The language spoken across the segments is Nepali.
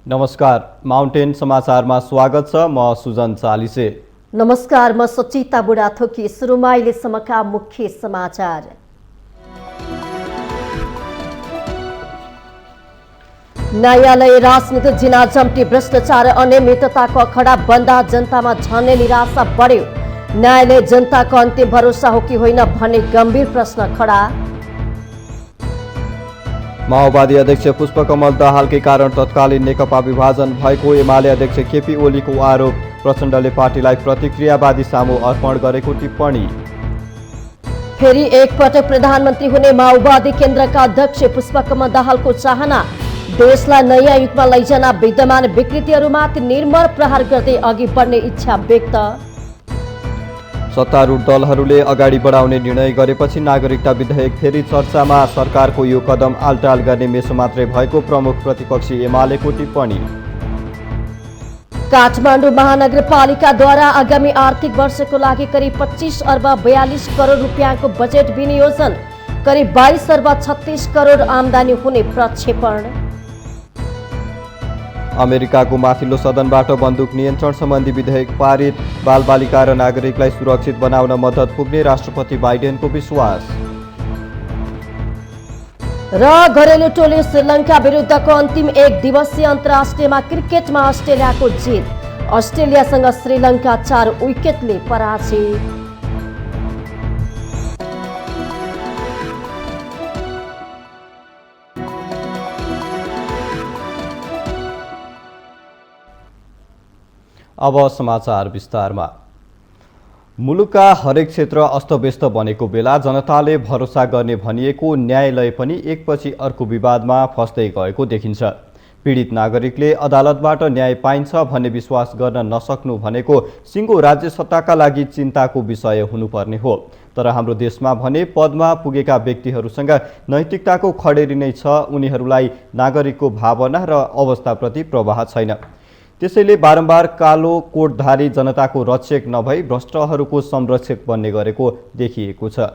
नमस्कार, माउन्टेन समाचारमा स्वागत छ। म सुजन चालिसे। नमस्कार, म सचिता बुढाथोकी। सुरुमा अहिलेसम्मका मुख्य समाचार। न्यायालय राजनीतिक जिना जम्टी भ्रष्टाचार अनियमितताको अखडा बन्दा जनतामा झनै निराशा बढ्यो। न्यायालय जनताको अन्तिम भरोसा हो कि होइन भन्ने गम्भीर प्रश्न खडा। माओवादी अध्यक्ष पुष्पकमल दाहालकै कारण तत्कालीन नेकपा विभाजन भएको एमाले अध्यक्ष केपी ओलीको आरोप। प्रचण्डले पार्टीलाई प्रतिक्रियावादी सामु अर्पण गरेको टिप्पणी। फेरि एकपटक प्रधानमन्त्री हुने माओवादी केन्द्रका अध्यक्ष पुष्पकमल दाहालको चाहना। देशलाई नयाँ युगमा लैजान विद्यमान विकृतिहरूमाथि निर्मल प्रहार गर्दै अघि बढ्ने इच्छा व्यक्त। सत्तारूढ दलहरूले अगाडि बढाउने निर्णय गरेपछि नागरिकता विधेयक फेरि चर्चामा। सरकारको यो कदम आलटाल गर्ने मेसो मात्रै भएको प्रमुख प्रतिपक्षी एमालेको टिप्पणी। काठमाडौँ महानगरपालिकाद्वारा आगामी आर्थिक वर्षको लागि करिब 25 अर्ब 42 करोड रुपियाँको बजेट विनियोजन। करिब 22 अर्ब 36 करोड आमदानी हुने प्रक्षेपण। अमेरिकाको माथिल्लो सदनबाट बन्दुक नियन्त्रण सम्बन्धी विधेयक पारित। बालबालिका र नागरिकलाई सुरक्षित बनाउन मद्दत पुग्ने राष्ट्रपति बाइडेनको विश्वास। र घरेलु टोली श्रीलङ्का विरुद्धको अन्तिम एक दिवसीय अन्तर्राष्ट्रियमा क्रिकेटमा अस्ट्रेलियाको जित। अस्ट्रेलियासँग श्रीलङ्का 4 विकेटले पराजित। अब समाचार विस्तारमा। मुलुकका हरेक क्षेत्र अस्तव्यस्त बनेको बेला जनताले भरोसा गर्ने भनिएको न्यायालय पनि एकपछि अर्को विवादमा फस्दै गएको देखिन्छ। पीडित नागरिकले अदालतबाट न्याय पाइन्छ भन्ने विश्वास गर्न नसक्नु भनेको सिङ्गो राज्य सत्ताका लागि चिन्ताको विषय हुनुपर्ने हो। तर हाम्रो देशमा भने पदमा पुगेका व्यक्तिहरूसँग नैतिकताको खडेरी नै छ। उनीहरूलाई नागरिकको भावना र अवस्थाप्रति प्रवाह छैन। त्यसैले बारम्बार कालो कोटधारी जनताको रक्षक नभई भ्रष्टहरूको संरक्षक बन्ने गरेको देखिएको छ।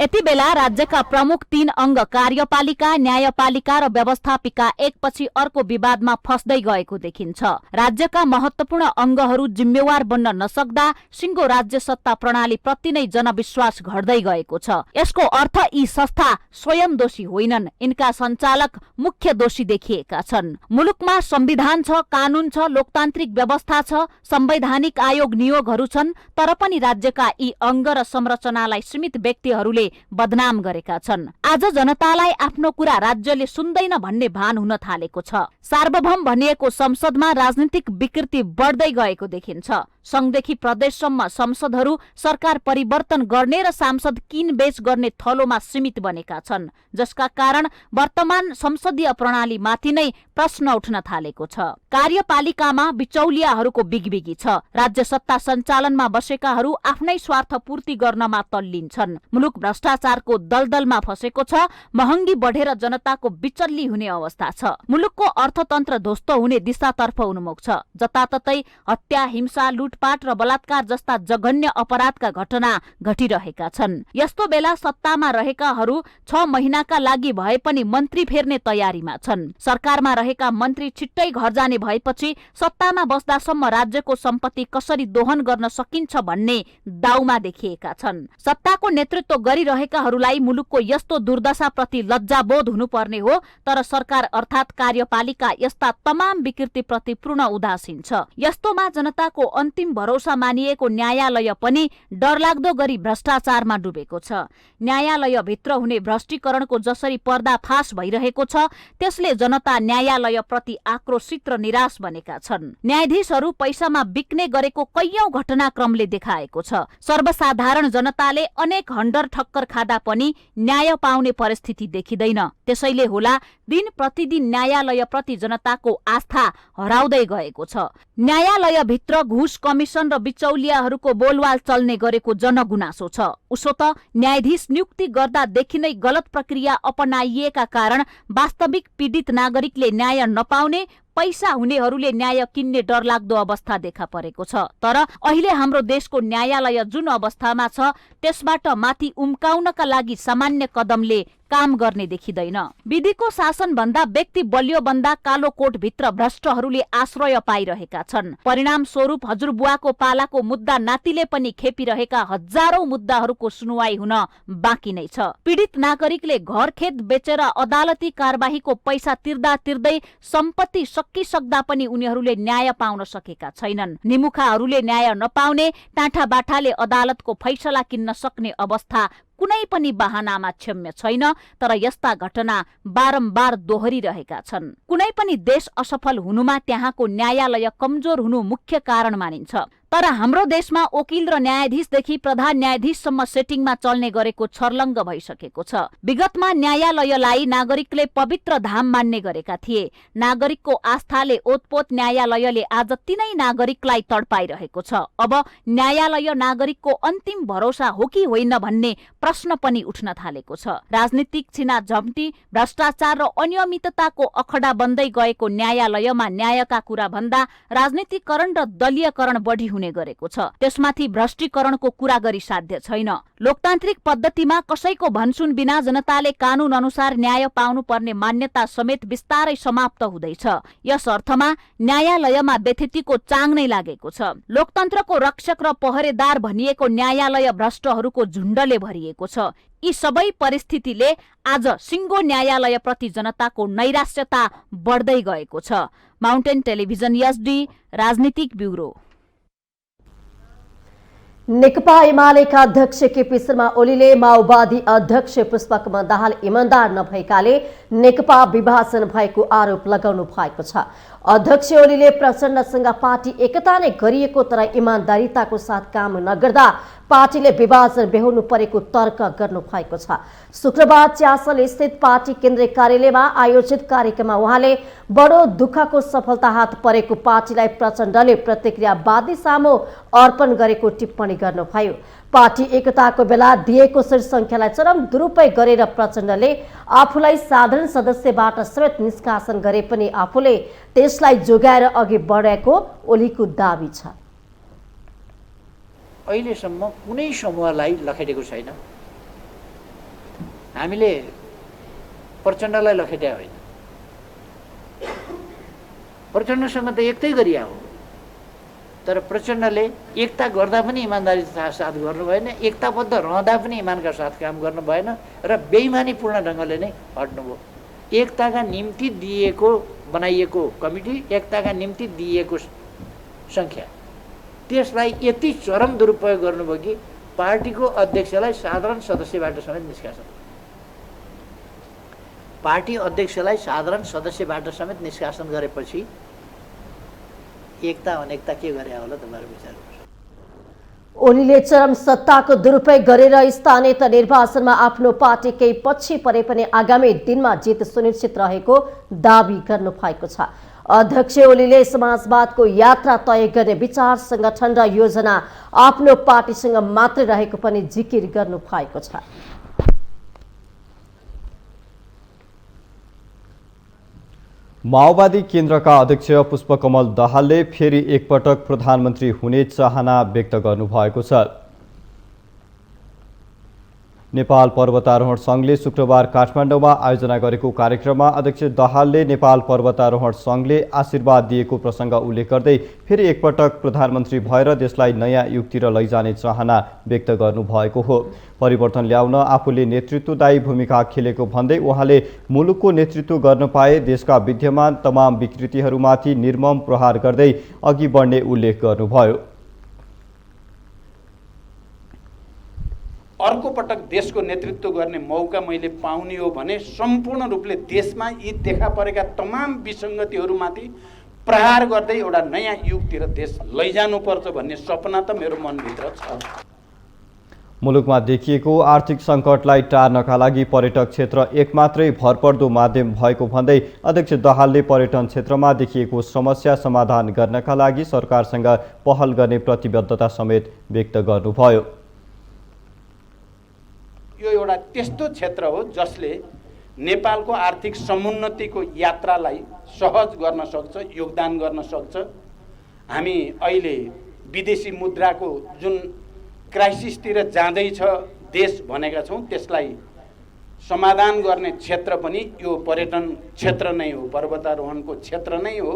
यति बेला राज्यका प्रमुख 3 अङ्ग कार्यपालिका, न्यायपालिका र व्यवस्थापिका एकपछि अर्को विवादमा फस्दै गएको देखिन्छ। राज्यका महत्वपूर्ण अङ्गहरू जिम्मेवार बन्न नसक्दा सिङ्गो राज्य सत्ता प्रणाली प्रति नै जनविश्वास घट्दै गएको छ। यसको अर्थ यी संस्था स्वयं दोषी होइनन्, यिनका सञ्चालक मुख्य दोषी देखिएका छन्। मुलुकमा संविधान छ, कानून छ, लोकतान्त्रिक व्यवस्था छ, संवैधानिक आयोग नियोगहरू छन्, तर पनि राज्यका यी अङ्ग र संरचनालाई सीमित व्यक्तिहरूले बदनाम गरेका छन्। आज जनतालाई आफ्नो कुरा राज्यले सुन्दैन भन्ने भान हुन थालेको छ। सार्वभौम भनिएको संसदमा राजनीतिक विकृति बढ्दै गएको देखिन्छ। संघदेखि प्रदेशसम्म संसदहरू सरकार परिवर्तन गर्ने र सांसद किनबेच गर्ने थलोमा सीमित बनेका छन्, जसका कारण वर्तमान संसदीय प्रणालीमाथि नै प्रश्न उठ्न थालेको छ। कार्यपालिकामा बिचौलियाहरूको बिगबिगी छ। राज्य सत्ता सञ्चालनमा बसेकाहरू आफ्नै स्वार्थ पूर्ति गर्नमा तल्लिन्छन्। मुलुक भ्रष्टाचारको दलदलमा फसेको छ। महँगी बढेर जनताको बिचल्ली हुने अवस्था छ। मुलुकको अर्थतन्त्र ध्वस्त हुने दिशातर्फ उन्मुख छ। जताततै हत्या, हिंसा, लुटपाट र बलात्कार जस्ता जघन्य अपराधका घटना घटिरहेका छन्। यस्तो बेला सत्तामा रहेकाहरू 6 महिनाका लागि भए पनि मन्त्री फेर्ने तयारीमा छन्। सरकारमा रहेका मन्त्री छिट्टै घर जाने भएपछि सत्तामा बस्दासम्म राज्यको सम्पत्ति कसरी दोहन गर्न सकिन्छ भन्ने दाउमा देखिएका छन्। सत्ताको नेतृत्व गरिरहेकाहरूलाई मुलुकको यस्तो दुर्दशाप्रति लज्जाबोध हुनुपर्ने हो, तर सरकार अर्थात् कार्यपालिका यस्ता तमाम विकृतिप्रति पूर्ण उदासीन छ। यस्तोमा जनताको अन्तिम भरोसा मानिएको न्यायालय पनि डरलाग्दो गरी भ्रष्टाचारमा डुबेको छ। न्यायालयभित्र हुने भ्रष्टीकरणको जसरी पर्दाफास भइरहेको छ, त्यसले जनता न्यायालय प्रति आक्रोशित र निराश बनेका छन्। न्यायाधीशहरू पैसामा बिक्ने गरेको कैयौं घटनाक्रमले देखाएको छ। सर्वसाधारण जनताले अनेक हन्डर ठक्कर खादा पनि न्याय पाउने परिस्थिति देखिँदैन। त्यसैले होला दिन प्रतिदिन न्यायालय प्रति जनताको आस्था हराउँदै गएको छ। न्यायालयभित्र घुस, कमिसन र बिचौलियाहरूको बोलवाल चल्ने गरेको जनगुनासो छ। उसो त न्यायाधीश नियुक्ति गर्दादेखि नै गलत प्रक्रिया अपनाइएका कारण वास्तविक पीडित नागरिकले न्याय नपाउने, पैसा हुनेहरूले न्याय किन्ने डरलाग्दो अवस्था देखा परेको छ। तर अहिले हाम्रो देशको न्यायालय जुन अवस्थामा छ, त्यसबाट माथि उम्काउनका लागि सामान्य कदमले काम गर्ने देखिँदैन। विधिको शासन भन्दा व्यक्ति बलियो भन्दा कालो कोट भित्र भ्रष्टहरूले आश्रय पाइरहेका छन्। परिणाम स्वरूप हजुरबुवाको पालाको मुद्दा नातिले पनि खेपिरहेका हजारौं मुद्दाहरूको सुनुवाई हुन बाँकी नै छ। पीडित नागरिकले घर खेत बेचेर अदालती कारबाहीको पैसा तिर्दा तिर्दै सम्पत्ति सकिसक्दा पनि उनीहरूले न्याय पाउन सकेका छैनन्। निमुखाहरूले न्याय नपाउने, टाँठाबाठाले अदालतको फैसला किन्न सक्ने अवस्था कुनै पनि बहानामा क्षम्य छैन। तर यस्ता घटना बारम्बार दोहोरिरहेका छन्। कुनै पनि देश असफल हुनुमा त्यहाँको न्यायालय कमजोर हुनु मुख्य कारण मानिन्छ। तर हाम्रो देशमा वकिल र न्यायाधीशदेखि प्रधान न्यायाधीशसम्म सेटिङमा चल्ने गरेको छर्लङ्ग भइसकेको छ। विगतमा न्यायालयलाई नागरिकले पवित्र धाम मान्ने गरेका थिए। नागरिकको आस्थाले ओतपोत न्यायालयले आज तिनै नागरिकलाई तडपाइरहेको छ। अब न्यायालय नागरिकको अन्तिम भरोसा हो कि होइन भन्ने प्रश्न पनि उठ्न थालेको छ। राजनीतिक छिना झम्टी, भ्रष्टाचार र अनियमितताको अखडा बन्दै गएको न्यायालयमा न्यायका कुरा भन्दा राजनीतिकरण र दलीयकरण बढी हुने गरेको छ। त्यसमाथि भ्रष्टीकरणको कुरा गरी साध्य छैन। लोकतान्त्रिक पद्धतिमा कसैको भनसुन बिना जनताले कानून अनुसार न्याय पाउनुपर्ने मान्यता समेत बिस्तारै समाप्त हुँदैछ। यस अर्थमा न्यायालयमा व्यथितिको चाङ नै लागेको छ। लोकतन्त्रको रक्षक र पहरेदार भनिएको न्यायालय भ्रष्टहरूको झुण्डले भरिएको छ। यी सबै परिस्थितिले आज सिङ्गो न्यायालयप्रति जनताको नैराश्यता बढ्दै गएको छ। माउन्टेन टेलिभिजन एसडी राजनीतिक ब्युरो। नेकपा एमालेका अध्यक्ष केपी शर्मा ओलीले माओवादी अध्यक्ष पुष्पकमल दाहाल इमान्दार नभएकाले नेकपा विभाजन भएको आरोप लगाउनु भएको छ। अध्यक्ष ओलीले प्रचण्डसँग पार्टी एकता नै गरिएको तर इमान्दारिताको साथ काम नगर्दा पार्टीले विभाजन बेहोर्नु परेको तर्क गर्नु भएको छ। शुक्रबार च्यासल स्थित पार्टी केन्द्रीय कार्यालयमा आयोजित कार्यक्रममा उहाँले बडो दुःखको सफलता हात परेको पार्टीलाई प्रचण्डले प्रतिक्रियावादी सामु अर्पण गरेको टिप्पणी गर्नुभयो। पार्टी एकताको बेला दिएको सिट संख्यालाई चरम दुरुपयोग गरेर प्रचण्डले आफूलाई साधारण सदस्यबाट समेत निष्कासन गरे पनि आफूले त्यसलाई जोगाएर अघि बढेको ओलीको दाबी छ। अहिलेसम्म कुनै समूहलाई लखेटेको छैन। हामीले प्रचण्डलाई लखेट्या होइन। प्रचण्डसँग त एकतै गरिया हो। तर प्रचण्डले एकता गर्दा पनि इमान्दारीका साथ गर्नु भएन, एकताबद्ध रहँदा पनि इमानका साथ काम गर्नु भएन र बेइमानीपूर्ण ढङ्गले नै हट्नुभयो। एकताका निम्ति दिएको बनाइएको कमिटी, एकताका निम्ति दिएको सङ्ख्या, त्यसलाई यति चरम दुरुपयोग गर्नुभयो कि पार्टीको अध्यक्षलाई साधारण सदस्यबाट समेत निष्कासन। पार्टी अध्यक्षलाई साधारण सदस्यबाट समेत निष्कासन गरेपछि एकता अनेकता के गरे होला तपाईहरु विचार गर्नु। ओलीले चरम सत्ताको दुरुपयोग गरेर स्थानीय निर्वाचनमा आफ्नो पार्टी केही पछि परे पनि आगामी दिनमा जित सुनिश्चित रहेको दावी गर्नु भएको छ। अध्यक्ष ओलीले समाजवादको यात्रा तय गर्ने विचार, संगठन र योजना आफ्नो पार्टीसँग मात्रै रहेको पनि जिकिर गर्नु भएको छ। माओवादी केन्द्रका अध्यक्ष पुष्पकमल दाहालले फेरि एकपटक प्रधानमन्त्री हुने चाहना व्यक्त गर्नुभएको छ। नेपाल पर्वतारोहण संघले शुक्रबार काठमाडौँमा आयोजना गरेको कार्यक्रममा अध्यक्ष दाहालले नेपाल पर्वतारोहण संघले आशीर्वाद दिएको प्रसङ्ग उल्लेख गर्दै फेरि एकपटक प्रधानमन्त्री भएर देशलाई नयाँ युगतिर लैजाने चाहना व्यक्त गर्नुभएको हो। परिवर्तन ल्याउन आफूले नेतृत्वदायी भूमिका खेलेको भन्दै उहाँले मुलुकको नेतृत्व गर्न पाए देशका विद्यमान तमाम विकृतिहरूमाथि निर्मम प्रहार गर्दै अघि बढ्ने उल्लेख गर्नुभयो। अर्को पटक देशको नेतृत्व गर्ने मौका मैले पाउने हो भने सम्पूर्ण रूपले देशमा यी देखा परेका तमाम विसङ्गतिहरूमाथि प्रहार गर्दै एउटा नयाँ युगतिर देश लैजानुपर्छ भन्ने सपना त मेरो मनभित्र छ। मुलुकमा देखिएको आर्थिक सङ्कटलाई टार्नका लागि पर्यटक क्षेत्र एकमात्रै भरपर्दो माध्यम भएको भन्दै अध्यक्ष दाहालले पर्यटन क्षेत्रमा देखिएको समस्या समाधान गर्नका लागि सरकारसँग पहल गर्ने प्रतिबद्धता समेत व्यक्त गर्नुभयो। यो एउटा त्यस्तो क्षेत्र हो जसले नेपालको आर्थिक समुन्नतिको यात्रालाई सहज गर्न सक्छ, योगदान गर्न सक्छ। हामी अहिले विदेशी मुद्राको जुन क्राइसिसतिर जाँदैछ देश भनेका छौँ, त्यसलाई समाधान गर्ने क्षेत्र पनि यो पर्यटन क्षेत्र नै हो, पर्वतारोहणको क्षेत्र नै हो।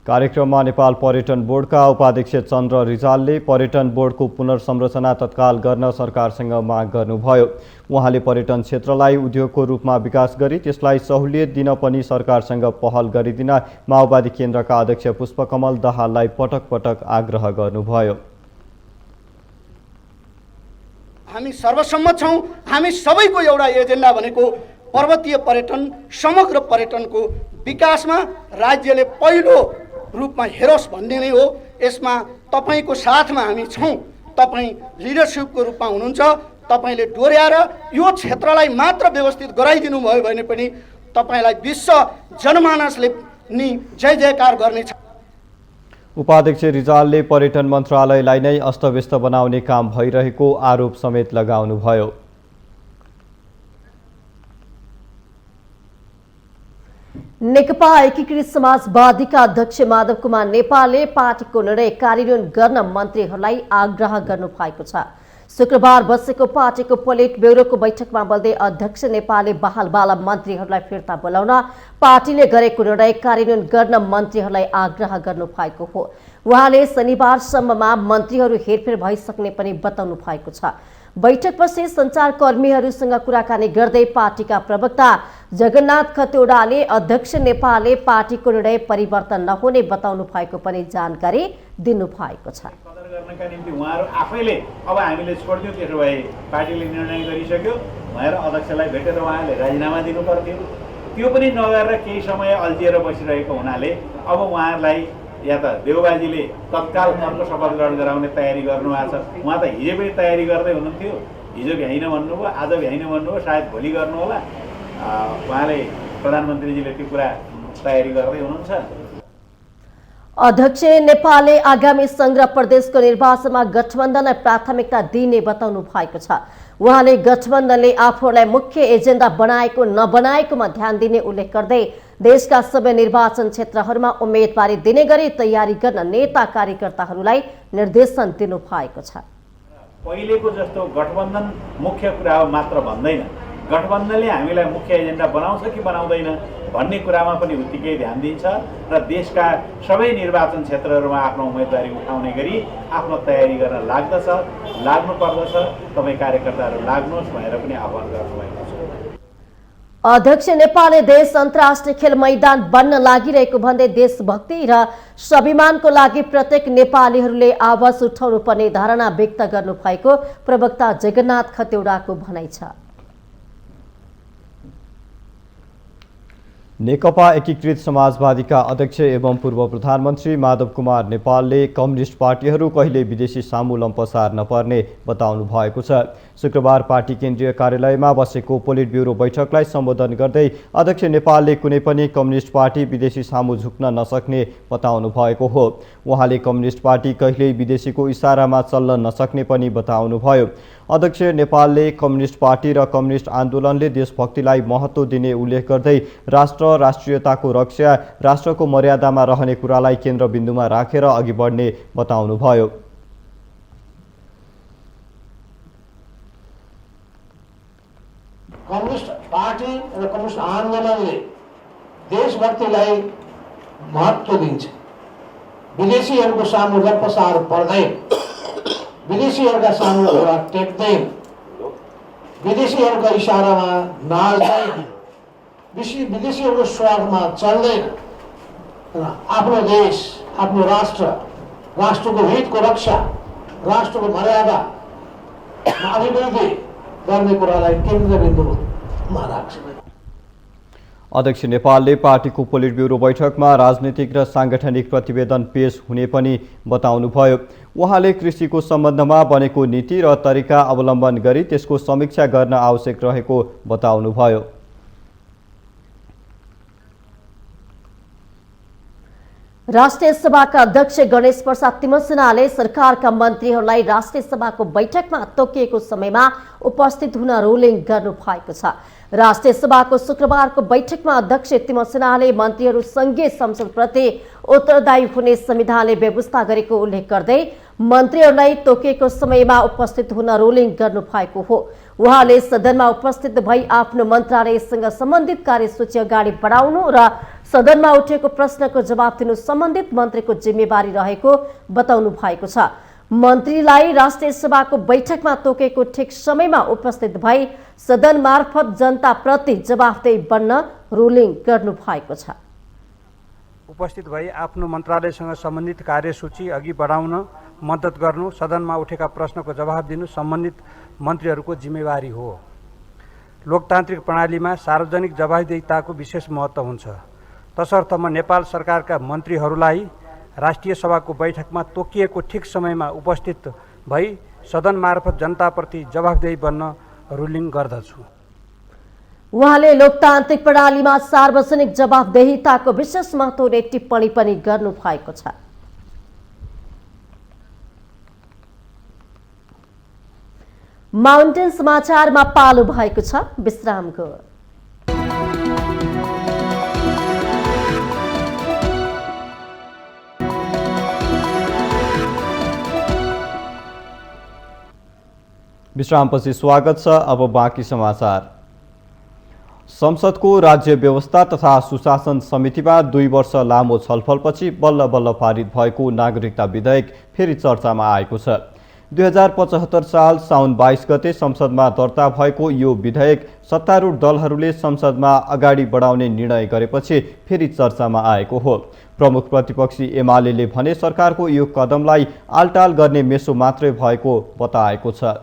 कार्यक्रममा नेपाल पर्यटन बोर्डका उपाध्यक्ष चन्द्र रिजालले पर्यटन बोर्डको पुनर्संरचना तत्काल गर्न सरकारसँग माग गर्नुभयो। उहाँले पर्यटन क्षेत्रलाई उद्योगको रूपमा विकास गरी त्यसलाई सहुलियत दिन पनि सरकारसँग पहल गरिदिन माओवादी केन्द्रका अध्यक्ष पुष्पकमल दाहाललाई पटक पटक आग्रह गर्नुभयो। हामी सर्वसम्मत छौँ। हामी सबैको एउटा एजेन्डा भनेको पर्वतीय पर्यटन, समग्र पर्यटनको विकासमा राज्यले पहिलो रूपमा हेरोस् भन्ने नै हो। यसमा तपाईको साथमा हामी छौँ। तपाईँ लिडरसिपको रूपमा हुनुहुन्छ। तपाईले डोर्याएर यो क्षेत्रलाई मात्र व्यवस्थित गराइदिनु भयो भने पनि तपाईलाई विश्व जनमानसले नि जय जयकार गर्नेछ। उपाध्यक्ष रिजालले पर्यटन मन्त्रालयलाई नै अस्तव्यस्त बनाउने काम भइरहेको आरोप समेत लगाउनुभयो। नेकपा एकीकृत समाजवादीका अध्यक्ष माधव कुमार नेपालले पार्टीको निर्णय कार्यान्वयन गर्न मन्त्रीहरूलाई आग्रह गर्नु भएको छ। शुक्रबार बसेको पार्टीको पोलिट ब्युरोको बैठकमा बोल्दै अध्यक्ष नेपालले बहालबाला मन्त्रीहरूलाई फिर्ता बोलाउन पार्टीले गरेको निर्णय कार्यान्वयन गर्न मन्त्रीहरूलाई आग्रह गर्नु भएको हो। उहाँले शनिबारसम्ममा मन्त्रीहरू हेरफेर भइसक्ने पनि बताउनु भएको छ। बैठकपछि सञ्चारकर्मीहरूसँग कुराकानी गर्दै पार्टीका प्रवक्ता जगन्नाथ खतिवड़ाले अध्यक्ष नेपालले पार्टीको निर्णय परिवर्तन नहुने बताउनु भएको पनि जानकारी दिनु भएको छ। गर्नका निम्ति उहाँहरू आफैले अब हामीले छोड्दियो, त्यसो भए पार्टीले निर्णय गरिसक्यो भनेर अध्यक्षलाई भेटेर उहाँले राजीनामा दिनु पर्थ्यो। त्यो पनि नगरेर केही समय अल्झिएर बसिरहेको हुनाले अब उहाँहरूलाई या त देउबाजीले तत्काल अर्को शपथ ग्रहण गराउने तयारी गर्नुभएको छ। उहाँ त हिजो पनि तयारी गर्दै हुनुहुन्थ्यो। हिजो भ्याइन भन्नुभयो, आज भ्याइन भन्नुभयो, सायद भोलि गर्नु होला। उहाँले प्रधानमन्त्रीजीले त्यो कुरा तयारी गर्दै हुनुहुन्छ। अध्यक्ष नेपालले आगामी संघ र प्रदेशको निर्वाचनमा गठबन्धनलाई प्राथमिकता दिने बताउनु भएको छ। उहाँले गठबन्धनले आफूलाई मुख्य एजेन्डा बनाएको नबनाएकोमा ध्यान दिने उल्लेख गर्दै देशका सबै निर्वाचन क्षेत्रहरूमा उम्मेदवारी दिने गरी तयारी गर्न नेता कार्यकर्ताहरूलाई निर्देशन दिनु भएको छ। पहिलेको जस्तो गठबन्धन मुख्य कुरा हो मात्र भन्दैन, गठबन्धनले हामीलाई मुख्य एजेन्डा बनाउँछ कि बनाउँदैन भन्ने कुरामा पनि उत्तिकै ध्यान दिन्छ र देशका सबै निर्वाचन क्षेत्रहरूमा आफ्नो उम्मेदवारी उठाउने गरी आफ्नो तयारी गर्न लाग्नु पर्दछ। तपाईँ कार्यकर्ताहरू लाग्नुहोस् भनेर पनि आह्वान गर्नुभएको छ। अध्यक्ष नेपालले देश अन्तर्राष्ट्रिय खेल मैदान बन्न लागिरहेको भन्दै देशभक्ति र स्वाभिमानको लागि प्रत्येक नेपालीहरूले आवाज उठाउनु पर्ने धारणा व्यक्त गर्नुभएको प्रवक्ता जगन्नाथ खतिवड़ाको भनाइ छ। नेकपा एकीकृत समाजवादीका अध्यक्ष एवं पूर्व प्रधानमन्त्री माधव कुमार नेपालले कम्युनिस्ट पार्टीहरू कहिले विदेशी सामु लम्पसार नपर्ने बताउनु भएको छ। शुक्रबार पार्टी केन्द्रीय कार्यालयमा बसेको पोलिट ब्युरो बैठकलाई सम्बोधन गर्दै अध्यक्ष नेपालले कुनै पनि कम्युनिस्ट पार्टी विदेशी सामु झुक्न नसक्ने बताउनु भएको हो। उहाँले कम्युनिस्ट पार्टी कहिल्यै विदेशीको इसारामा चल्न नसक्ने पनि बताउनुभयो। अध्यक्ष नेपालले कम्युनिस्ट पार्टी र कम्युनिस्ट आन्दोलनले देशभक्तिलाई महत्त्व दिने उल्लेख गर्दै राष्ट्र राष्ट्रियताको रक्षा, राष्ट्रको मर्यादामा रहने कुरालाई केन्द्रबिन्दुमा राखेर अघि बढ्ने बताउनुभयो। कम्युनिस्ट पार्टी र कम्युनिस्ट आन्दोलनले देशभक्तिलाई महत्त्व दिन्छ। विदेशीहरूको सामु लम्पसार पर्दैन, विदेशीहरूका सामु घोडा टेक्दैन, विदेशीहरूका इसारामा नाच्दैन, विदेशीहरूको स्वार्थमा चल्दैन र आफ्नो देश, आफ्नो राष्ट्र, राष्ट्रको हितको रक्षा, राष्ट्रको मर्यादा अभिवृद्धि गर्ने कुरालाई केन्द्रबिन्दुमा राख्छ। अध्यक्ष नेपालले पार्टीको पोलिट ब्युरो बैठकमा राजनीतिक र सांगठनिक प्रतिवेदन पेश हुने पनि बताउनुभयो। उहाँले कृषिको सम्बन्धमा बनेको नीति र तरिका अवलम्बन गरी त्यसको समीक्षा गर्न आवश्यक रहेको बताउनुभयो। राष्ट्रिय सभाका अध्यक्ष गणेश प्रसाद तिमसिनाले सरकारका मन्त्रीहरूलाई राष्ट्रिय सभाको बैठकमा तोकिएको समयमा उपस्थित हुन रुलिङ गर्नु भएको छ। राष्ट्रिय सभाको शुक्रबारको बैठकमा अध्यक्ष तिमसिनाले मन्त्रीहरू संघीय संसदप्रति उत्तरदायी हुने संविधानले व्यवस्था गरेको उल्लेख गर्दै मन्त्रीहरूलाई तोकिएको समयमा उपस्थित हुन रुलिङ गर्नु भएको हो। उहाँले सदनमा उपस्थित भई आफ्नो मन्त्रालयसँग सम्बन्धित कार्यसूची अगाडि बढाउनु र सदनमा उठेको प्रश्नको जवाब दिनु सम्बन्धित मन्त्रीको जिम्मेवारी रहेको बताउनु भएको छ। मन्त्रीलाई राष्ट्रिय सभाको बैठकमा तोकेको ठिक समयमा उपस्थित भई सदन मार्फत जनताप्रति जवाफदेही बन्न रुलिङ गर्नु भएको छ। उपस्थित भई आफ्नो मन्त्रालयसँग सम्बन्धित कार्यसूची अघि बढाउन मद्दत गर्नु, सदनमा उठेका प्रश्नको जवाब दिनु सम्बन्धित मन्त्रीहरूको जिम्मेवारी हो। लोकतान्त्रिक प्रणालीमा सार्वजनिक जवाफदेहिताको विशेष महत्त्व हुन्छ। तसर्थ म नेपाल सरकारका मन्त्रीहरूलाई राष्ट्रिय सभाको बैठकमा तोकिएको ठिक समयमा उपस्थित भई सदन मार्फत जनताप्रति जवाफदेही बन्न रुलिङ गर्दछु। उहाँले लोकतान्त्रिक प्रणालीमा सार्वजनिक जवाफदेहिताको विशेष महत्त्व हुने टिप्पणी पनि गर्नु भएको छ। माउन्टेन समाचारमा पालो भएको छ विश्रामको। विश्रामपछि स्वागत छ। अब बाँकी समाचार। संसदको राज्य व्यवस्था तथा सुशासन समितिमा 2 वर्ष लामो छलफलपछि बल्ल बल्ल पारित भएको नागरिकता विधेयक फेरि चर्चामा आएको छ। 2075 साल साउन 22 गते संसदमा दर्ता भएको यो विधेयक सत्तारूढ दलहरूले संसदमा अगाडि बढाउने निर्णय गरेपछि फेरि चर्चामा आएको हो। प्रमुख प्रतिपक्षी एमाले भने सरकारको यो कदमलाई आलटाल गर्ने मेसो मात्रै भएको बताएको छ।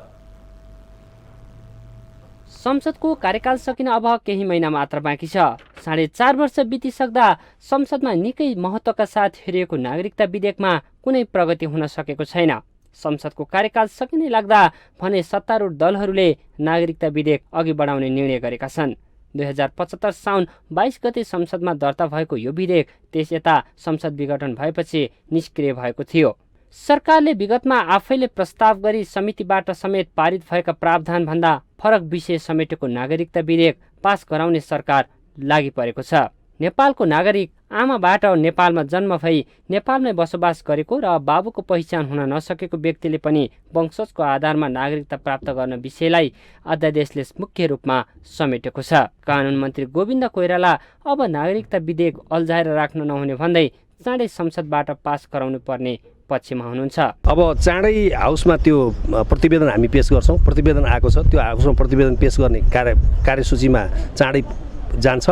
संसदको कार्यकाल सकिन अब केही महिना मात्र बाँकी छ। 4.5 वर्ष बितिसक्दा संसदमा निकै महत्त्वका साथ हेरिएको नागरिकता विधेयकमा कुनै प्रगति हुन सकेको छैन। संसदको कार्यकाल सकिने लाग्दा भने सत्तारूढ दलहरूले नागरिकता विधेयक अघि बढाउने निर्णय गरेका छन्। 2075 साउन 22 गते संसदमा दर्ता भएको यो विधेयक त्यस यता संसद विघटन भएपछि निष्क्रिय भएको थियो। सरकारले विगतमा आफैले प्रस्ताव गरी समितिबाट समेत पारित भएका प्रावधान भन्दा फरक विषय समेटेको नागरिकता विधेयक पास गराउने सरकार लागि परेको छ। नेपालको नागरिक आमाबाट नेपालमा जन्म भई नेपालमै बसोबास गरेको र बाबुको पहिचान हुन नसकेको व्यक्तिले पनि वंशजको आधारमा नागरिकता प्राप्त गर्न विषयलाई अध्यादेशले मुख्य रूपमा समेटेको छ। कानुन मन्त्री गोविन्द कोइराला अब नागरिकता विधेयक अल्झाएर राख्न नहुने भन्दै चाँडै संसदबाट पास गराउनु पर्ने पक्षमा हुनुहुन्छ। अब चाँडै हाउसमा त्यो प्रतिवेदन हामी पेश गर्छौँ। प्रतिवेदन आएको छ, त्यो हाउसमा प्रतिवेदन पेश गर्ने कार्यसूचीमा चाँडै जान्छ।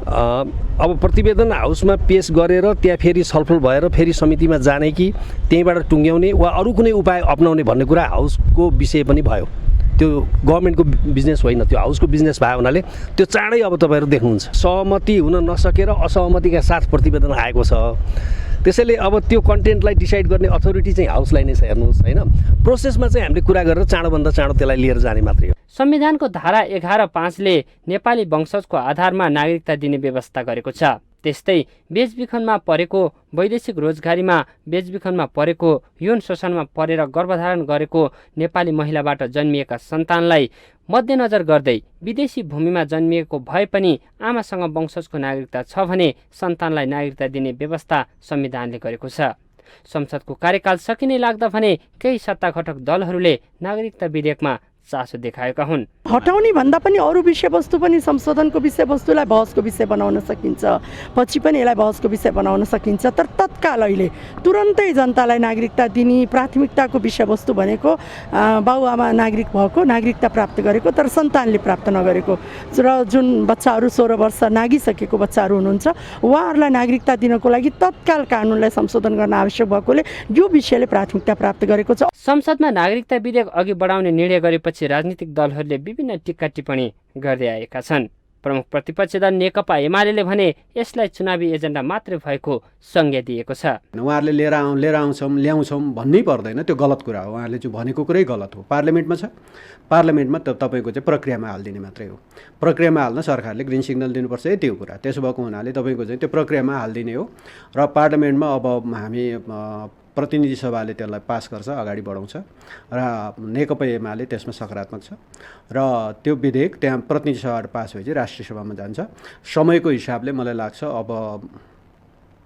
अब प्रतिवेदन हाउसमा पेश गरेर त्यहाँ फेरि छलफल भएर फेरि समितिमा जाने कि त्यहीँबाट टुङ्ग्याउने वा अरू कुनै उपाय अपनाउने भन्ने कुरा हाउसको विषय पनि भयो। त्यो गभर्मेन्टको बिजनेस होइन, त्यो हाउसको बिजनेस भयो हुनाले त्यो चाँडै अब तपाईँहरू देख्नुहुन्छ। सहमति हुन नसकेर असहमतिका साथ प्रतिवेदन आएको छ। त्यसैले अब त्यो कन्टेन्टलाई डिसाइड गर्ने अथोरिटी चाहिँ हाउसलाई नै छ। हेर्नुहोस् होइन, प्रोसेसमा चाहिँ हामीले कुरा गरेर चाँडोभन्दा चाँडो त्यसलाई लिएर जाने मात्रै हो। संविधानको धारा 11(5)ले नेपाली वंशजको आधारमा नागरिकता दिने व्यवस्था गरेको छ। त्यस्तै बेचबिखनमा परेको, वैदेशिक रोजगारीमा बेचबिखनमा परेको, यौन शोषणमा परेर गर्भधारण गरेको नेपाली महिलाबाट जन्मिएका सन्तानलाई मध्यनजर गर्दै विदेशी भूमिमा जन्मिएको भए पनि आमासँग वंशजको नागरिकता छ भने सन्तानलाई नागरिकता दिने व्यवस्था संविधानले गरेको छ। संसदको कार्यकाल सकिने लाग्दा भने केही सत्ताघटक दलहरूले नागरिकता विधेयकमा चासो देखाएका हुन्। हटाउने भन्दा पनि अरू विषयवस्तु पनि संशोधनको विषयवस्तुलाई बहसको विषय बनाउन सकिन्छ, पछि पनि यसलाई बहसको विषय बनाउन सकिन्छ। तर तत्काल अहिले तुरन्तै जनतालाई नागरिकता दिने प्राथमिकताको विषयवस्तु भनेको बाबुआमा नागरिक भएको, नागरिकता प्राप्त गरेको तर सन्तानले प्राप्त नगरेको र जुन बच्चाहरू 16 वर्ष नागिसकेको बच्चाहरू हुनुहुन्छ उहाँहरूलाई नागरिकता दिनको लागि तत्काल कानुनलाई संशोधन गर्न आवश्यक भएकोले यो विषयले प्राथमिकता प्राप्त गरेको छ। संसदमा नागरिकता विधेयक अघि बढाउने निर्णय गरेपछि राजनीतिक दलहरूले विभिन्न टिक्का टिप्पणी गर्दै आएका छन्। प्रमुख प्रतिपक्षी दल नेकपा एमाले भने यसलाई चुनावी एजेन्डा मात्रै भएको संज्ञा दिएको छ। उहाँहरूले ल्याउँछौँ भन्नै पर्दैन, त्यो गलत कुरा हो। उहाँहरूले जो भनेको कुरै गलत हो। पार्लियामेन्टमा छ, पार्लियामेन्टमा तपाईँको चाहिँ प्रक्रियामा हालिदिने मात्रै हो। प्रक्रियामा हाल्न सरकारले ग्रिन सिग्नल दिनुपर्छ, त्यो कुरा। त्यसो भएको हुनाले तपाईँको चाहिँ त्यो प्रक्रियामा हालिदिने हो र पार्लियामेन्टमा अब हामी प्रतिनिधि सभाले त्यसलाई पास गर्छ, अगाडि बढाउँछ र नेकपा एमाले त्यसमा सकारात्मक छ र त्यो विधेयक त्यहाँ प्रतिनिधि सभाबाट पास भएपछि राष्ट्रिय सभामा जान्छ। समयको हिसाबले मलाई लाग्छ अब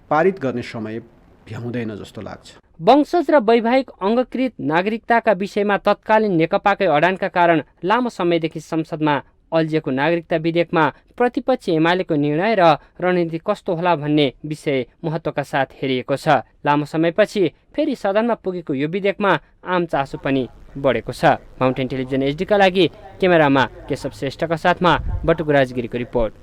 पारित गर्ने समय भ्याउँदैन जस्तो लाग्छ। वंशज र वैवाहिक अङ्गकृत नागरिकताका विषयमा तत्कालीन नेकपाकै अडानका कारण लामो समयदेखि संसदमा अल्झिएको नागरिकता विधेयकमा प्रतिपक्षी एमालेको निर्णय र रणनीति कस्तो होला भन्ने विषय महत्त्वका साथ हेरिएको छ। लामो समयपछि फेरि सदनमा पुगेको यो विधेयकमा आम चासो पनि बढेको छ। माउन्टेन टेलिभिजन एचडीका लागि क्यामेरामा केशव श्रेष्ठका साथमा बटुक राजगिरीको रिपोर्ट।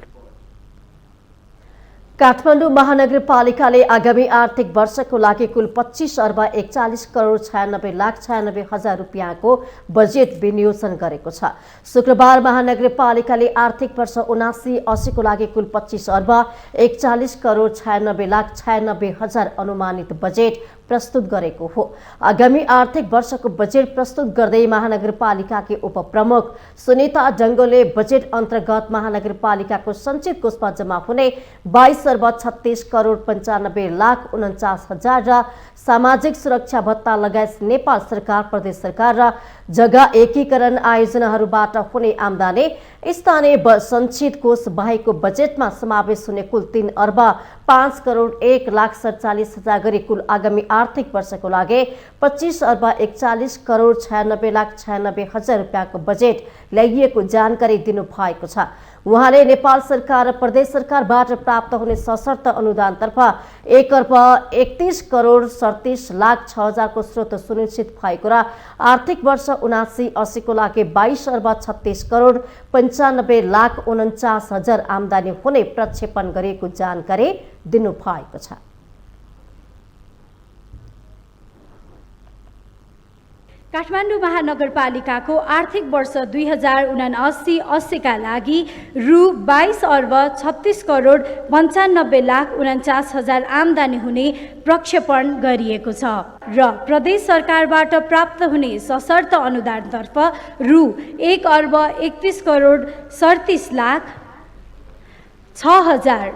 काठमाडौँ महानगरपालिकाले आगामी आर्थिक वर्षको लागि कुल 25 अर्ब 41 करोड 96 लाख 96 हजार रुपियाँको बजेट विनियोजन गरेको छ। शुक्रबार महानगरपालिकाले आर्थिक वर्ष 79-80 को लागि कुल 25 अर्ब 41 करोड 96 लाख 96 हजार अनुमानित बजेट प्रस्तुत गरेको हो। आगामी आर्थिक वर्षको बजेट प्रस्तुत गर्दै महानगरपालिकाकी उपप्रमुख सुनिता डङ्गोले बजेट अन्तर्गत महानगरपालिकाको सञ्चित कोषमा जम्मा हुने 22 अर्ब 36 करोड 95 लाख 49 हजार र सामाजिक सुरक्षा भत्ता लगायत नेपाल सरकार, प्रदेश सरकार र जग्गा एकीकरण आयोजनाहरूबाट हुने आम्दानी स्थानीय सञ्चित कोष बाहेकको बजेटमा समावेश हुने कुल 3 अर्ब 5 करोड 1 लाख 47 हजार गरी कुल आगामी आर्थिक वर्षको लागि 25 अर्ब 41 करोड 96 लाख 96 हजार रुपियाँको बजेट ल्याइएको जानकारी दिनुभएको छ। उहाँले नेपाल सरकार र प्रदेश सरकारबाट प्राप्त हुने सशर्त अनुदानतर्फ 1 अर्ब 31 करोड 37 लाख 6 हजारको स्रोत सुनिश्चित भएको र आर्थिक वर्ष 79-80 को लागि 22 अर्ब 36 करोड 95 लाख 49 हजार आम्दानी हुने प्रक्षेपण गरिएको जानकारी दिनुभएको छ। काठमाडौँ महानगरपालिकाको आर्थिक वर्ष 2079-80 का लागि रु 22 अर्ब 36 करोड 95 लाख 49 हजार आम्दानी हुने प्रक्षेपण गरिएको छ र प्रदेश सरकारबाट प्राप्त हुने सशर्त अनुदानतर्फ रु 1 अर्ब 31 करोड 37 लाख 6 हजार।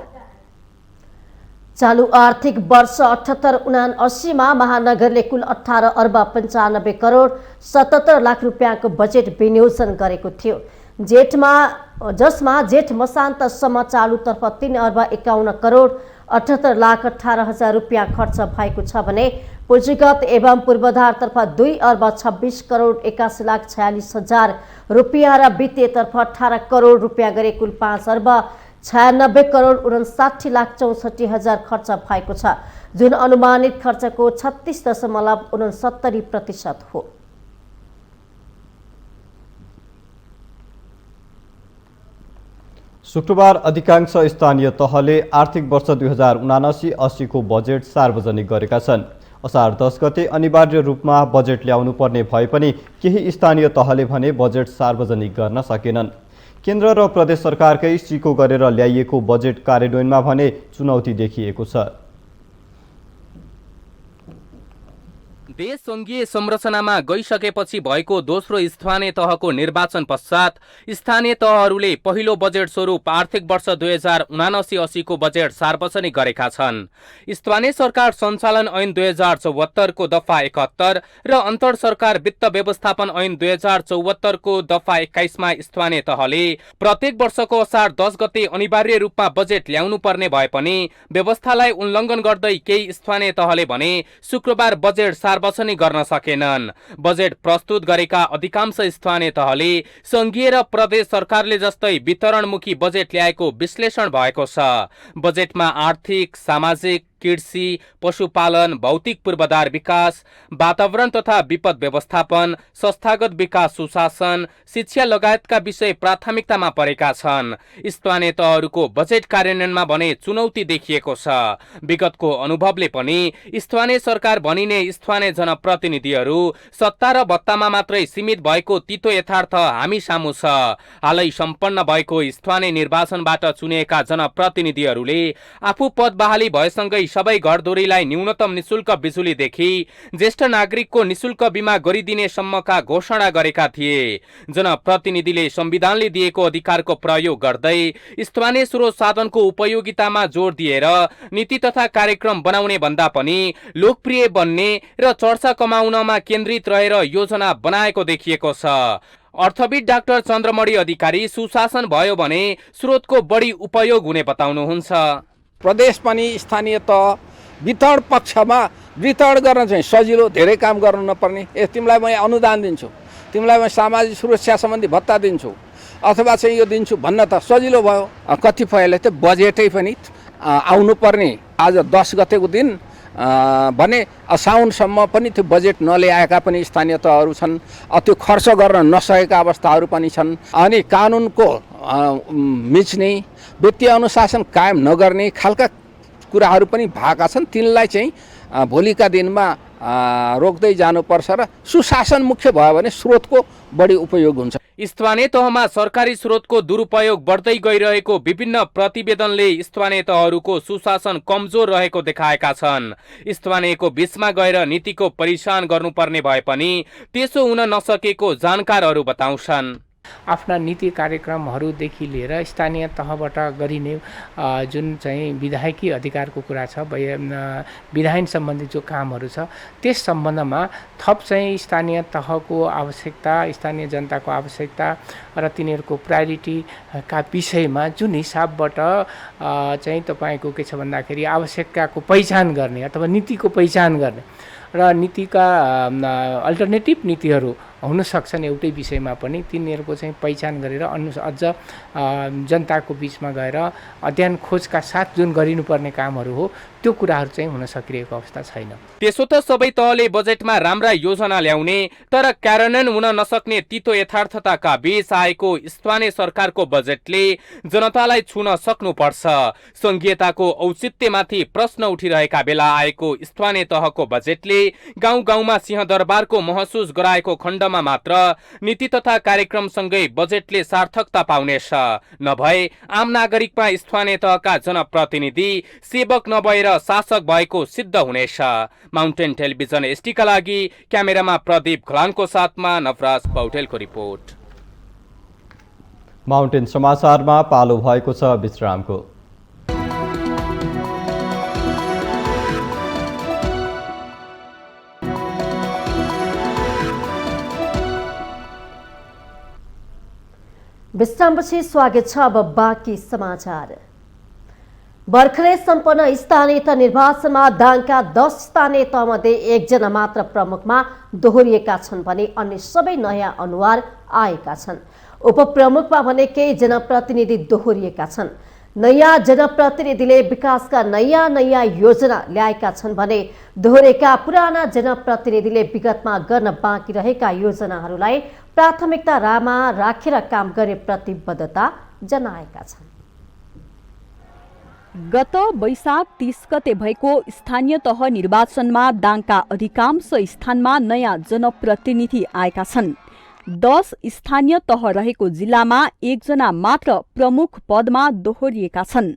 चालू आर्थिक वर्ष 78-79 मा महानगरले कुल 18 अर्ब 95 करोड 77 लाख रुपियाँको बजेट विनियोजन गरेको थियो, जसमा जेठ मसान्तसम्म चालुतर्फ 3 अर्ब 51 करोड 78 लाख 18 हजार रुपियाँ खर्च भएको छ भने पुँजीगत एवं पूर्वाधारतर्फ 2 अर्ब 26 करोड 81 लाख 46 हजार रुपियाँ र वित्तीयतर्फ 18 करोड रुपियाँ गरी कुल 5 अर्ब 96 करोड 59 लाख 64 हजार खर्च भएको छ, जुन अनुमानित खर्चको 36.69% हो। शुक्रबार अधिकांश स्थानीय तहले आर्थिक वर्ष 2079-80 को बजेट सार्वजनिक गरेका छन्। असार 10 गते अनिवार्य रूपमा बजेट ल्याउनु पर्ने भए पनि केही स्थानीय तहले भने बजेट सार्वजनिक गर्न सकेनन्। केन्द्र र प्रदेश सरकारकै सिको गरेर ल्याइएको बजेट कार्यान्वयनमा भने चुनौती देखिएको छ। देश सङ्घीय संरचनामा गइसकेपछि भएको दोस्रो स्थानीय तहको निर्वाचन पश्चात स्थानीय तहहरूले पहिलो बजेट स्वरूप आर्थिक वर्ष 2079-80 को बजेट सार्वजनिक गरेका छन्। स्थानीय सरकार सञ्चालन ऐन 2074 को दफा 71 र अन्तर् सरकार वित्त व्यवस्थापन ऐन 2074 को दफा 21 मा स्थानीय तहले प्रत्येक वर्षको असार 10 गते अनिवार्य रूपमा बजेट ल्याउनु पर्ने भए पनि व्यवस्थालाई उल्लङ्घन गर्दै केही स्थानीय तहले भने शुक्रबार बजेट सार्वजनिक गर्न सकेनन्। बजेट प्रस्तुत गरेका अधिकांश स्थानीय तहले संघीय र प्रदेश सरकारले जस्तै वितरणमुखी बजेट ल्याएको विश्लेषण भएको छ। बजेटमा आर्थिक, सामाजिक, कृषि, पशुपालन, भौतिक पूर्वाधार विकास, वातावरण तथा विपद व्यवस्थापन, संस्थागत विकास सुशासन, शिक्षा लगायतका विषय प्राथमिकतामा परेका छन्। स्थानीय तहहरूको बजेट कार्यान्वयनमा भने चुनौती देखिएको छ। विगतको अनुभवले पनि स्थानीय सरकार भनिने स्थानीय जनप्रतिनिधिहरू सत्ता र भत्तामा मात्रै सीमित भएको तीतो यथार्थ हामी सामु छ। हालै सम्पन्न भएको स्थानीय निर्वाचनबाट चुनिएका जनप्रतिनिधिहरूले आफू पद बहाली भएसँगै सबै घरधुरीलाई न्यूनतम निशुल्क बिजुलीदेखि ज्येष्ठ नागरिकको निशुल्क बिमा गरिदिने सम्मका घोषणा गरेका थिए। जनप्रतिनिधिले संविधानले दिएको अधिकारको प्रयोग गर्दै स्थानीय स्रोत साधनको उपयोगितामा जोड दिएर नीति तथा कार्यक्रम बनाउने भन्दा पनि लोकप्रिय बन्ने र चर्चा कमाउनमा केन्द्रित रहेर योजना बनाएको देखिएको छ। अर्थविद डाक्टर चन्द्रमणि अधिकारी सुशासन भयो भने स्रोतको बढी उपयोग हुने बताउनुहुन्छ। प्रदेश पनि स्थानीय तह वितरण पक्षमा वितरण गर्न चाहिँ सजिलो, धेरै काम गर्नु नपर्ने। तिमीलाई म अनुदान दिन्छु, तिमीलाई म सामाजिक सुरक्षा सम्बन्धी भत्ता दिन्छु अथवा चाहिँ यो दिन्छु भन्न त सजिलो भयो। कतिपयले त बजेटै पनि आउनुपर्ने आज 10 गतेको दिन भने साउनसम्म पनि त्यो बजेट नल्याएका पनि स्थानीय तहहरू छन्। त्यो खर्च गर्न नसकेका अवस्थाहरू पनि छन्। अनि कानुनको मिच्ने, वित्तीय अनुशासन कायम नगर्ने खालका कुराहरू पनि भएका छन्। तिनलाई चाहिँ भोलिका दिनमा रोक्दै जानुपर्छ र सुशासन मुख्य भयो भने स्रोतको बढी उपयोग हुन्छ। स्थानीय तहमा सरकारी स्रोतको दुरुपयोग बढ्दै गइरहेको विभिन्न प्रतिवेदनले स्थानीय तहहरूको सुशासन कमजोर रहेको देखाएका छन्। स्थानीयको बीचमा गएर नीतिको परिचालन गर्नुपर्ने भए पनि त्यसो हुन नसकेको जानकारहरू बताउँछन्। आफ्ना नीति कार्यक्रमहरूदेखि लिएर स्थानीय तहबाट गरिने जुन चाहिँ विधायकी अधिकारको कुरा छ, विधायन सम्बन्धी जो कामहरू छ त्यस सम्बन्धमा थप चाहिँ स्थानीय तहको आवश्यकता, स्थानीय जनताको आवश्यकता र तिनीहरूको प्रायोरिटीका विषयमा जुन हिसाबबाट चाहिँ तपाईँको के छ भन्दाखेरि आवश्यकताको पहिचान गर्ने अथवा नीतिको पहिचान गर्ने र नीतिका अल्टरनेटिभ नीतिहरू हुन सक्छन् एउटै विषयमा पनि तिनीहरूको चाहिँ पहिचान गरेर अझ जनताको बीचमा गएर अध्ययन खोजका साथ जुन गरिनुपर्ने कामहरू हो त्यो कुराहरू चाहिँ हुन सकिरहेको अवस्था छैन। त्यसो त सबै तहले बजेटमा राम्रा योजना ल्याउने तर कार्यान्वयन हुन नसक्ने तितो यथार्थताका बीच आएको स्थानीय सरकारको बजेटले जनतालाई छुन सक्नुपर्छ। संघीयताको औचित्यमाथि प्रश्न उठिरहेका बेला आएको स्थानीय तहको बजेटले गाउँ गाउँमा सिंहदरबारको महसुस गराएको खण्डमा मात्र नीति तथा कार्यक्रमसँगै बजेटले सार्थकता पाउनेछ। नभए आम नागरिकमा स्थानीय तहका जनप्रतिनिधि सेवक नभएर शासक भएको सिद्ध हुनेछ। माउन्टेन टेलिभिजन एसटीका लागि क्यामेरामा प्रदीप घलानको साथमा नवराज पौडेलको रिपोर्ट। माउन्टेन समाचारमा पालो भएको छ विश्रामको। विश्रामपछि स्वागत छ। अब बाँकी समाचार। भर्खरै सम्पन्न स्थानीय तह निर्वाचनमा दाङका 10 स्थानीय तहमध्ये 1 जना मात्र प्रमुखमा दोहोरिएका छन् भने अन्य सबै नयाँ अनुहार आएका छन्। उपप्रमुखमा भने केही जनप्रतिनिधि दोहोरिएका छन्। नयाँ जनप्रतिनिधिले विकासका नयाँ योजना ल्याएका छन् भने दोहोरेका पुराना जनप्रतिनिधिले विगतमा गर्न बाँकी रहेका योजनाहरूलाई प्राथमिकतामा राखेर काम गर्ने प्रतिबद्धता जनाएका छन्। गत वैशाख 30 गते भएको स्थानीय तह निर्वाचनमा दाङका अधिकांश स्थानमा नयाँ जनप्रतिनिधि आएका छन्। 10 स्थानीय तह रहेको जिल्लामा 1 जना मात्र प्रमुख पदमा दोहोरिएका छन्।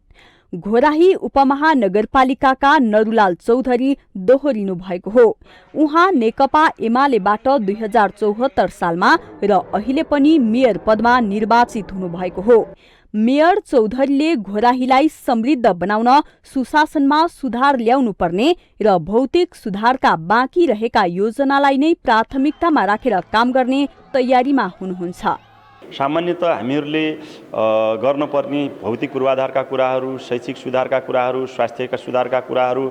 घोराही उपमहानगरपालिकाका नरुलाल चौधरी दोहोरिनु भएको हो। उहाँ नेकपा एमालेबाट 2074 सालमा र अहिले पनि मेयर पदमा निर्वाचित हुनुभएको हो। मेयर चौधरीले घोराहीलाई समृद्ध बनाउन सुशासनमा सुधार ल्याउनु पर्ने र भौतिक सुधारका बाँकी रहेका योजनालाई नै प्राथमिकतामा राखेर काम गर्ने तयारीमा हुनुहुन्छ। सामान्यतः हामीहरूले गर्नुपर्ने भौतिक पूर्वाधारका कुराहरू, शैक्षिक सुधारका कुराहरू, स्वास्थ्यका सुधारका कुराहरू,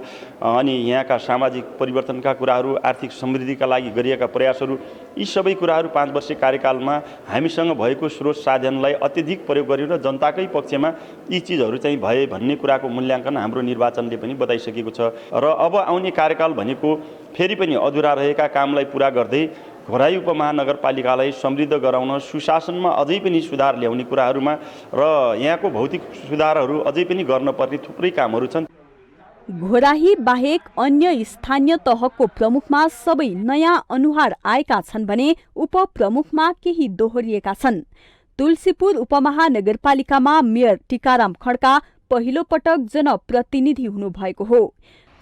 अनि यहाँका सामाजिक परिवर्तनका कुराहरू, आर्थिक समृद्धिका लागि गरिएका प्रयासहरू, यी सबै कुराहरू 5 वर्षीय कार्यकालमा हामीसँग भएको स्रोत साधनलाई अत्यधिक प्रयोग गर्यो र जनताकै पक्षमा यी चिजहरू चाहिँ भए भन्ने कुराको मूल्याङ्कन हाम्रो निर्वाचनले पनि बताइसकेको छ। र अब आउने कार्यकाल भनेको फेरि पनि अधुरा रहेका कामलाई पुरा गर्दै घोराही उपमहानगरपालिकालाई समृद्ध गराउन, सुशासनमा अझै पनि सुधार ल्याउने कुराहरूमा र यहाँको भौतिक सुधारहरू अझै पनि गर्नुपर्ने थुप्रै कामहरू छन्। घोराही बाहेक अन्य स्थानीय तहको प्रमुखमा सबै नयाँ अनुहार आएका छन् भने उपप्रमुखमा केही दोहोरिएका छन्। तुलसीपुर उपमहानगरपालिकामा मेयर टीकाराम खड्का पहिलो पटक जनप्रतिनिधि हुनुभएको हो।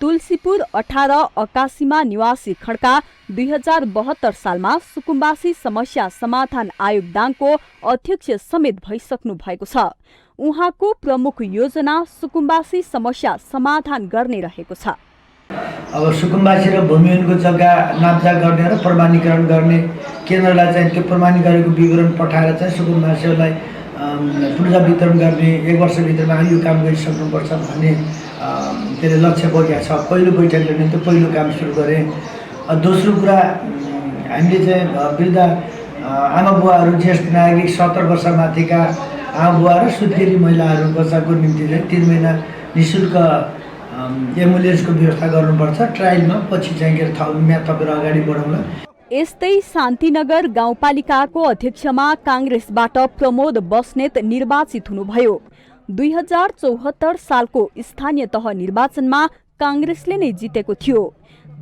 तुलसीपुर 18 अकासीमा निवासी खड्का 2072 सालमा सुकुम्बासी समस्या समाधान आयोग दाङको अध्यक्ष समेत भइसक्नु भएको छ। उहाँको प्रमुख योजना सुकुम्बासी समस्या समाधान गर्ने रहेको छ। अब सुकुम्बासी र भूमिहीनको जग्गा नाप्जा गर्ने र प्रमाणीकरण गर्ने केन्द्रलाई चाहिँ त्यो प्रमाणीकरणको विवरण पठाएर चाहिँ सुकुम्बासीहरूलाई पूर्जा वितरण गर्ने 1 वर्षभित्रमा यो काम गरिसक्नुपर्छ भन्ने त्यसले लक्ष्य बोकेको छ। पहिलो बैठकले नै त्यो पहिलो काम सुरु गरेँ। दोस्रो कुरा हामीले चाहिँ वृद्ध आमा बुवाहरू ज्येष्ठ नागरिक 70 वर्ष माथिका आमा बुवा र सुत्केरी महिलाहरू बच्चाको निम्ति चाहिँ 3 महिना निःशुल्क एम्बुलेन्सको व्यवस्था गर्नुपर्छ। ट्रायलमा पछि चाहिँ म्याद थपेर अगाडि बढाउला। यस्तै शान्तिनगर गाउँपालिकाको अध्यक्षमा काङ्ग्रेसबाट प्रमोद बस्नेत निर्वाचित हुनुभयो। 2074 सालको स्थानीय तह निर्वाचनमा काङ्ग्रेसले नै जितेको थियो।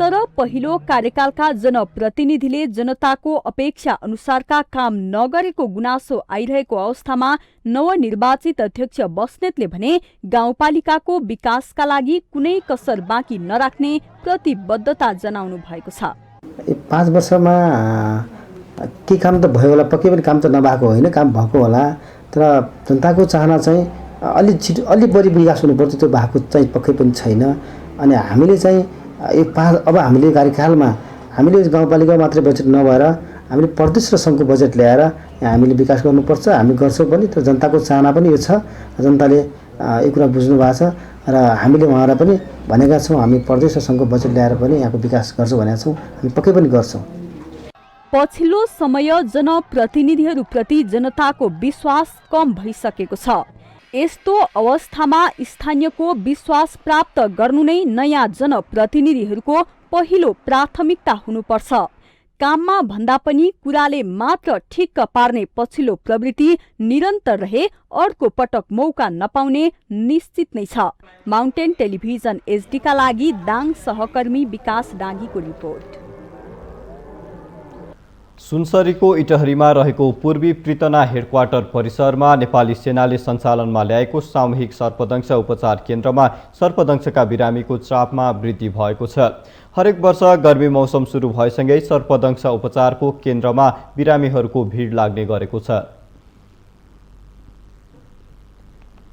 तर पहिलो कार्यकालका जनप्रतिनिधिले जनताको अपेक्षा अनुसारका काम नगरेको गुनासो आइरहेको अवस्थामा नवनिर्वाचित अध्यक्ष बस्नेतले भने गाउँपालिकाको विकासका लागि कुनै कसर बाँकी नराख्ने प्रतिबद्धता जनाउनु भएको छ। 5 वर्षमा के काम त भयो होला, पक्कै पनि काम त नभएको होइन, काम भएको होला। तर जनताको चाहना चाहिँ अलि बढी विकास हुनुपर्छ, त्यो भएको चाहिँ पक्कै पनि छैन। अनि हामीले चाहिँ अब हामीले कार्यकालमा हामीले गाउँपालिका मात्रै बजेट नभएर हामीले प्रदेश र सङ्घको बजेट ल्याएर हामीले विकास गर्नुपर्छ। हामी गर्छौँ पनि, तर जनताको चाहना पनि यो छ। जनताले यो कुरा बुझ्नु भएको छ र हामीले उहाँलाई पनि भनेका छौँ, हामी प्रदेश र सङ्घको बजेट ल्याएर पनि यहाँको विकास गर्छौँ भनेका छौँ। हामी पक्कै पनि गर्छौँ। पछिल्लो समय जनप्रतिनिधिहरूप्रति जनताको विश्वास कम भइसकेको छ। यस्तो अवस्थामा स्थानीयको विश्वास प्राप्त गर्नु नै नयाँ जनप्रतिनिधिहरूको पहिलो प्राथमिकता हुनुपर्छ। काममा भन्दा पनि कुराले मात्र ठिक्क पार्ने पछिल्लो प्रवृत्ति निरन्तर रहे अर्को पटक मौका नपाउने निश्चित नै छ। माउन्टेन टेलिभिजन HD का लागि दाङ सहकर्मी विकास डाँगीको रिपोर्ट। सुनसरीको इटहरीमा रहेको पूर्वी पृतना हेडक्वार्टर परिसरमा नेपाली सेनाले सञ्चालनमा ल्याएको सामूहिक सर्पदंश उपचार केन्द्रमा सर्पदंशका बिरामीको चापमा वृद्धि भएको छ। हरेक वर्ष गर्मी मौसम सुरु भएसँगै सर्पदंश उपचारको केन्द्रमा बिरामीहरूको भिड लाग्ने गरेको छ।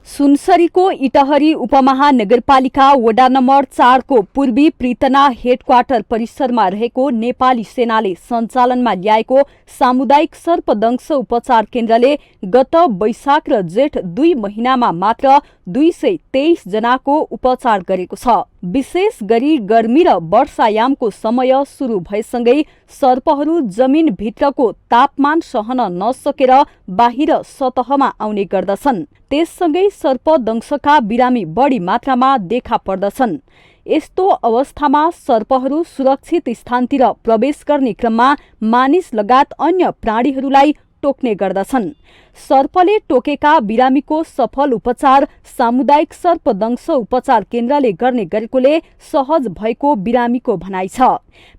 सुनसरीको इटहरी उपमहानगरपालिका वडा नम्बर 4 को पूर्वी पृतना हेडक्वार्टर परिसरमा रहेको नेपाली सेनाले सञ्चालनमा ल्याएको सामुदायिक सर्पदंश उपचार केन्द्रले गत वैशाख र जेठ 2 महिनामा मात्र 223 जनाको उपचार गरेको छ। विशेष गरी गर्मी र वर्षायामको समय सुरु भएसँगै सर्पहरू जमिन भित्रको तापमान सहन नसकेर बाहिर सतहमा आउने गर्दछन्। त्यससँगै सर्पदंशका बिरामी बढी मात्रामा देखा पर्दछन्। यस्तो अवस्थामा सर्पहरू सुरक्षित स्थानतिर प्रवेश गर्ने क्रममा मानिस लगायत अन्य प्राणीहरूलाई टोक्ने गर्दछन्। सर्पले टोकेका बिरामीको सफल उपचार सामुदायिक सर्पदंश उपचार केन्द्रले गर्ने गरेकोले सहज भएको बिरामीको भनाइ छ।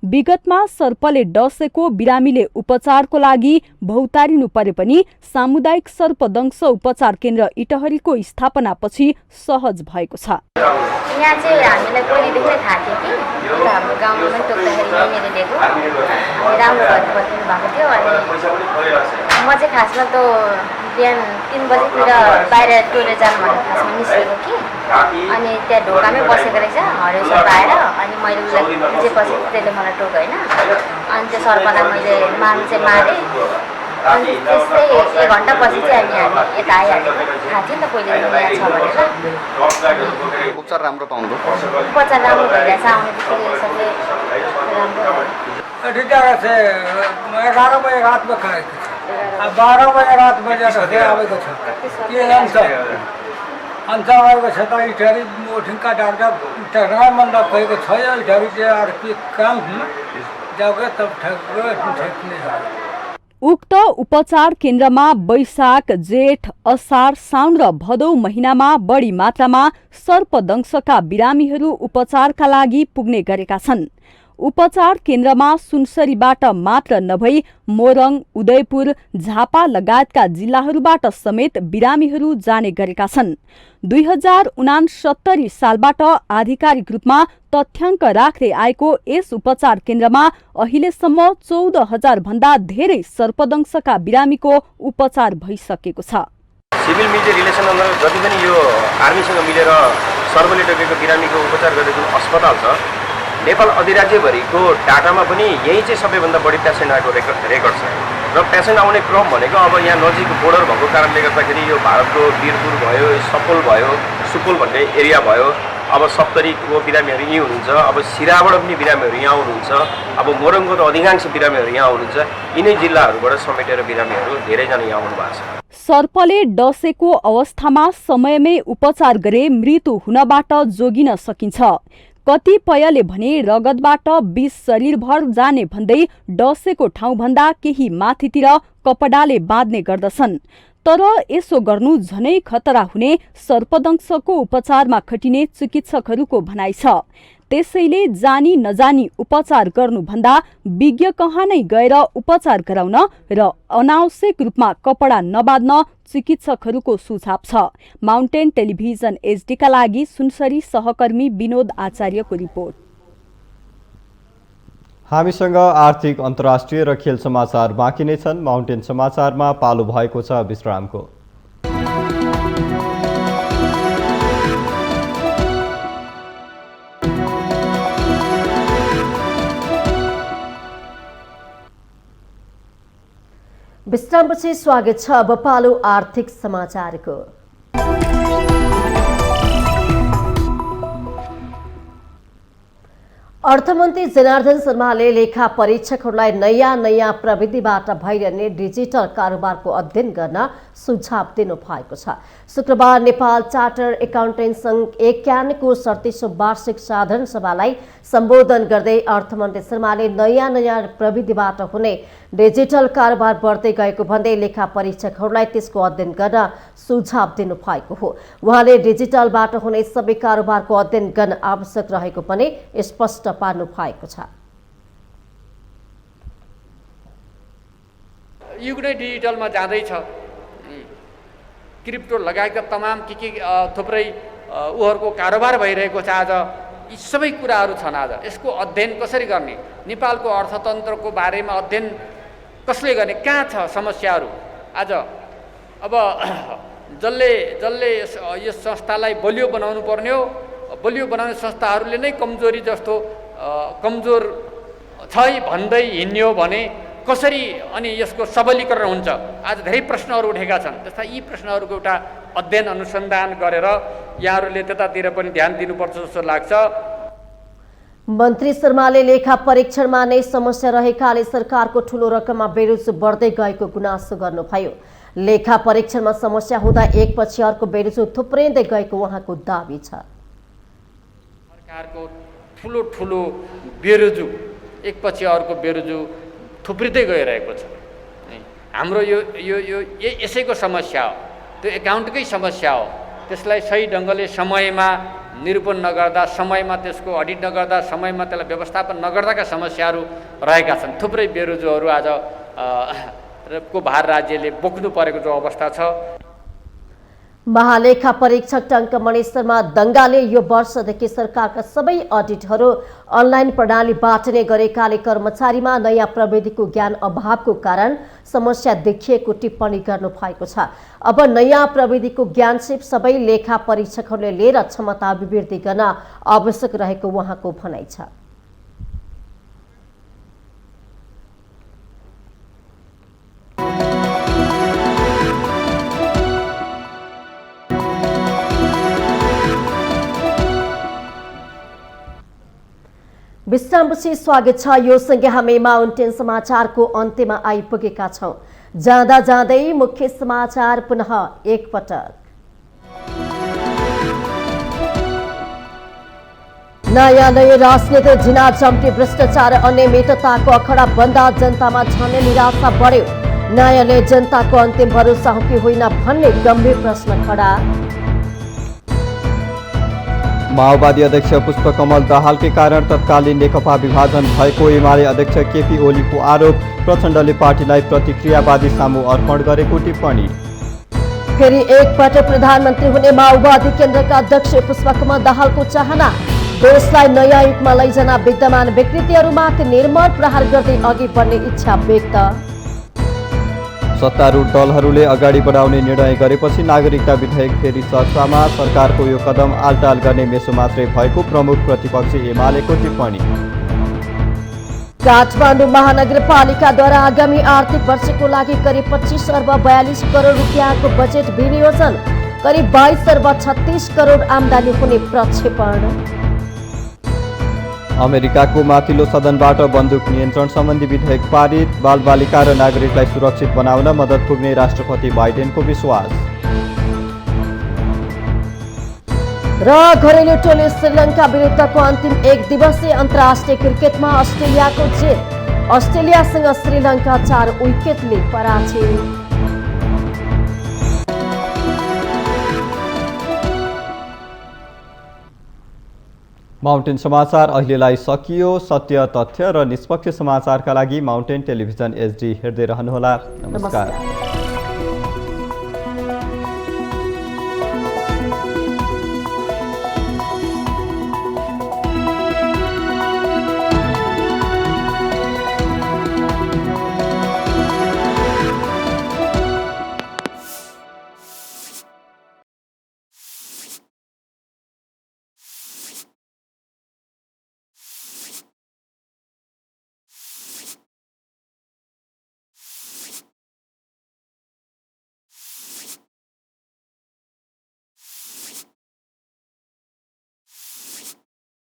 विगतमा सर्पले डसेको बिरामीले उपचारको लागि भौतारिनु परे पनि सामुदायिक सर्पदंश उपचार केन्द्र इटहरीको स्थापनापछि सहज भएको छ। यहाँ चाहिँ हामीलाई पहिलेदेखि नै थाहा थियो कि हाम्रो गाउँमा पनि टोक्दाखेरि मैले दिएको राम्रो भइदिनु भएको थियो। अनि म चाहिँ खासमा त बिहान 3 बजीतिर बाहिर टोइलेट जानु भनेर खासमा निस्केको कि अनि त्यहाँ ढोकामै बसेको रहेछ हरियो सर्प आएर। अनि मैले उसलाई बुझेपछि त्यसले मलाई टोक्यो होइन। अनि त्यो सर्पलाई मैले मार्नु चाहिँ मारेँ। अनि त्यस्तै 1 घन्टापछि चाहिँ हामी यता आइहाल्यो। थाहा थियो नि त पहिले यहाँ छ भनेर। उपचार राम्रो पाउनु उपचार राम्रो भइरहेछ। आउने बित्तिकै सबले राम्रो 11 बजे रात में खाएको छ। 12 बजे रात बजेर आएको छ। के जान्छ अन्त आएको छ त इटहरी मोठिङका डाक्टर टर्ना मन्दा भएको छ। इटहरी चाहिँ अरू के काम जाओगे तब ठेक्ने। उक्त उपचार केन्द्रमा वैशाख, जेठ, असार, साउन र भदौ महिनामा बढी मात्रामा सर्पदंशका बिरामीहरू उपचारका लागि पुग्ने गरेका छन्। उपचार केन्द्रमा सुनसरीबाट मात्र नभई मोरङ, उदयपुर, झापा लगायतका जिल्लाहरूबाट समेत बिरामीहरू जाने गरेका छन्। 2069 सालबाट आधिकारिक रूपमा तथ्याङ्क राख्दै आएको यस उपचार केन्द्रमा अहिलेसम्म 14,000 भन्दा धेरै सर्पदंशका बिरामीको उपचार भइसकेको छ। सिभिल मिलिट्री रिलेसन अन्तर्गत जति पनि यो आर्मीसँग मिलेर सर्पले टोकेको बिरामीको उपचार गरेको अस्पताल छ, नेपाल अधिराज्यभरिको डाटामा पनि यही चाहिँ सबैभन्दा बढी पेसेन्ट आएको रेकर्ड छ। र पेसेन्ट आउने क्रम भनेको अब यहाँ नजिक बोर्डर भएको कारणले गर्दाखेरि यो भारतको वीरपुर भयो, सपोल भयो, सुपोल भन्ने एरिया भयो, अब सप्तरीको बिरामीहरू यहीँ हुनुहुन्छ, अब सिराबाट पनि बिरामीहरू यहाँ आउनुहुन्छ, अब मोरङको त अधिकांश बिरामीहरू यहाँ आउनुहुन्छ। यिनै जिल्लाहरूबाट समेटेर बिरामीहरू धेरैजना यहाँ आउनु भएको छ। सर्पले डसेको अवस्थामा समयमै उपचार गरे मृत्यु हुनबाट जोगिन सकिन्छ। कतिपयले भने रगतबाट विष शरीरभर जाने भन्दै डसेको ठाउँभन्दा केही माथितिर कपडाले बाँध्ने गर्दछन्। तर यसो गर्नु झनै खतरा हुने सर्पदंशको उपचारमा खटिने चिकित्सकहरूको भनाइ छ। त्यसैले जानी नजानी उपचार गर्नुभन्दा विज्ञ कहाँ नै गएर उपचार गराउन र अनावश्यक रूपमा कपडा नबाध्न चिकित्सकहरूको सुझाव छ। माउन्टेन टेलिभिजन एचडीका लागि सुनसरी सहकर्मी विनोद आचार्यको रिपोर्ट। हामीसँग आर्थिक, अन्तर्राष्ट्रिय र खेल समाचार बाँकी नै छन्। माउन्टेन समाचारमा पालो भएको छ विश्रामको। विश्रामपछि स्वागत छ। अब पालो आर्थिक समाचारको। अर्थमन्त्री जनार्दन शर्माले लेखा परीक्षकहरूलाई नयाँ प्रविधिबाट भइरहने डिजिटल कारोबारको अध्ययन गर्न सुझाव दिनु भएको छ। शुक्रबार नेपाल चार्टर एकाउन्टेन्ट संघ एक्यानको 37औं वार्षिक साधारण सभालाई सम्बोधन गर्दै अर्थमन्त्री शर्माले नयाँ प्रविधिबाट हुने डिजिटल कारोबार बढ्दै गएको भन्दै लेखा परीक्षकहरूलाई त्यसको अध्ययन गर्न सुझाव दिनु भएको हो। उहाँले डिजिटलबाट हुने सबै कारोबारको अध्ययन गर्न आवश्यक रहेको पनि स्पष्ट पार्नु भएको छ। युग नै डिजिटलमा जाँदैछ। क्रिप्टो लगायतका तमाम के थुप्रै उहरूको कारोबार भइरहेको छ। आज यी सबै कुराहरू छन्। आज यसको अध्ययन कसरी गर्ने, नेपालको अर्थतन्त्रको बारेमा अध्ययन कसले गर्ने, कहाँ छ समस्याहरू। आज अब जसले यस संस्थालाई बलियो बनाउनु पर्ने हो, बलियो बनाउने संस्थाहरूले नै कमजोरी जस्तो कमजोर छ भन्दै हिँड्यो भने कसरी अनि यसको सबलीकरण हुन्छ। आज धेरै प्रश्नहरू उठेका छन्। त्यस्ता यी प्रश्नहरूको एउटा अध्ययन अनुसन्धान गरेर यहाँहरूले त्यतातिर पनि ध्यान दिनुपर्छ जस्तो लाग्छ। मन्त्री शर्माले लेखा परीक्षणमा नै समस्या रहेकाले सरकारको ठूलो रकममा बेरोजु बढ्दै गएको गुनासो गर्नुभयो। लेखा परीक्षणमा समस्या हुँदा एकपछि अर्को बेरोजु थुप्रिँदै गएको उहाँको दाबी छ। सरकारको ठुलो बेरोजु एकपछि अर्को बेरोजु थुप्रिँदै गइरहेको छ। हाम्रो यो यसैको समस्या हो, त्यो एकाउन्टकै समस्या हो। त्यसलाई सही ढङ्गले समयमा निरूपण नगर्दा, समयमा त्यसको अडिट नगर्दा, समयमा त्यसलाई व्यवस्थापन नगर्दाका समस्याहरू रहेका छन्। थुप्रै बेरोजुहरू आज को भार राज्यले बोक्नु परेको जो अवस्था छ। महालेखा परीक्षक टङ्कमणि शर्मा दङ्गाले यो वर्षदेखि सरकारका सबै अडिटहरू अनलाइन प्रणालीबाट नै गरेकाले कर्मचारीमा नयाँ प्रविधिको ज्ञान अभावको कारण समस्या देखिएको टिप्पणी गर्नु भएको छ। अब नयाँ प्रविधिको ज्ञानसिप सबै लेखा परीक्षकहरूले लिएर क्षमता अभिवृद्धि गर्न आवश्यक रहेको उहाँको भनाइ छ। विश्रामपछि स्वागत छ। यो सँगै हामी माउन्टेन समाचारको अन्त्यमा आइपुगेका छौं। जाँदा जाँदै मुख्य समाचार पुनः एकपटक। नयाँ राजनीति झिना चम्टी भ्रष्टाचार अनियमितताको अखडा बन्दा जनतामा झनै निराशा बढ्यो। न्यायालय जनताको अन्तिम भरोसा हो कि होइन भन्ने गम्भीर प्रश्न खडा। माओवादी अध्यक्ष पुष्पकमल दाहालकै कारण तत्कालीन नेकपा विभाजन भएको एमाले अध्यक्ष केपी ओलीको आरोप। प्रचण्डले पार्टीलाई प्रतिक्रियावादी सामु अर्पण गरेको टिप्पणी। फेरि एकपटक प्रधानमन्त्री हुने माओवादी केन्द्रका अध्यक्ष पुष्पकमल दाहालको चाहना। देशलाई नयाँ युगमा लैजान विद्यमान विकृतिहरूमाथि निर्मल प्रहार गर्दै अघि बढ्ने इच्छा व्यक्त। सत्तारूढ दलहरूले अगाडि बढाउने निर्णय गरेपछि नागरिकता विधेयक फेरि चर्चामा। सरकारको यो कदम आलटाल गर्ने मेसो मात्रै भएको प्रमुख प्रतिपक्षी एमालेको टिप्पणी। काठमाडौँ महानगरपालिकाद्वारा आगामी आर्थिक वर्षको लागि करिब 25 अर्ब 42 करोड रुपियाँको बजेट विनियोजन, करिब 22 अर्ब 36 करोड आम्दानी हुने प्रक्षेपण। अमेरिकाको माथिल्लो सदनबाट बन्दुक नियन्त्रण सम्बन्धी विधेयक पारित, बालबालिका र नागरिकलाई सुरक्षित बनाउन मद्दत पुग्ने राष्ट्रपति बाइडेनको विश्वास। र घरेलु टोली श्रीलङ्का विरुद्धको अन्तिम 1 दिवसीय अन्तर्राष्ट्रिय क्रिकेटमा अस्ट्रेलियाको जित, अस्ट्रेलियासँग श्रीलङ्का 4 विकेटले पराजित। माउन्टेन समाचार अहिलेलाई सकियो। सत्य, तथ्य र निष्पक्ष समाचारका लागि माउन्टेन टेलिभिजन HD हेर्दै रहनुहोला। नमस्कार।